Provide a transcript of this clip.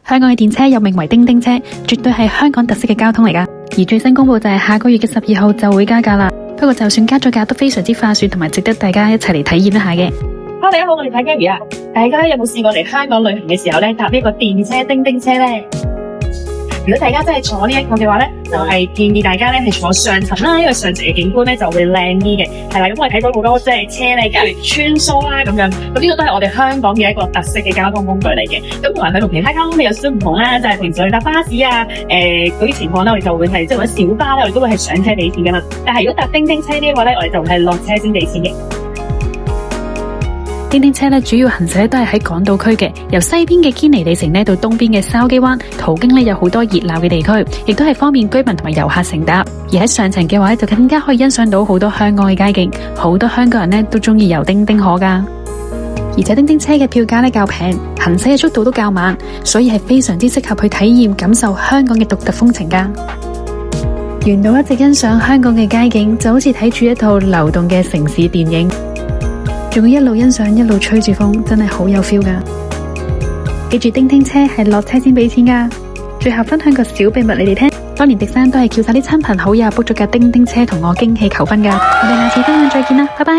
香港嘅電車又名為叮叮車，絕對係香港特色嘅交通嚟㗎。而最新公布就係下個月嘅12號就會加價啦。不過就算加咗價都非常之划算，同埋值得大家一齊嚟體驗一下嘅。大家好，我哋係 Gary 啊。大家有冇試過嚟香港旅行嘅時候咧，搭呢個電車叮叮車咧？如果大家真係坐呢一個嘅話咧，就係建議大家咧係坐上層啦，因為上層嘅景觀咧就會靚啲嘅。係啦，咁我哋睇到好多即係車咧隔籬穿梭啦咁樣，咁呢個都係我哋香港嘅一個特色嘅交通工具嚟嘅。咁同埋佢同其他交通有少少唔同啦，就係平時去搭巴士啊，嗰啲情況咧，我哋就會係即係或者小巴咧，我哋都會係上車俾錢噶嘛。但係如果搭叮叮車呢個咧，我哋就係落車先俾錢嘅。叮叮車咧主要行駛咧都係喺港島區嘅，由西邊嘅堅尼地城咧到東邊嘅筲箕灣，途經咧有好多熱鬧嘅地區，亦都係方便居民同埋遊客乘搭。而喺上層嘅話就更加可以欣賞到好多香港嘅街景，好多香港人咧都中意遊叮叮河噶。而且叮叮車嘅票價咧較平，行駛嘅速度都較慢，所以係非常之適合去體驗感受香港嘅獨特風情噶。沿途一直欣賞香港嘅街景，就好似睇住一套流動嘅城市電影。仲要一路欣賞一路吹住風，真係好有 feel 噶。記住叮叮車係落車先俾錢噶。最後分享個小秘密你哋聽，當年迪生都係叫晒啲親朋好友 book 咗架叮叮車同我驚喜求婚噶。我哋下次分享再見啦，拜拜。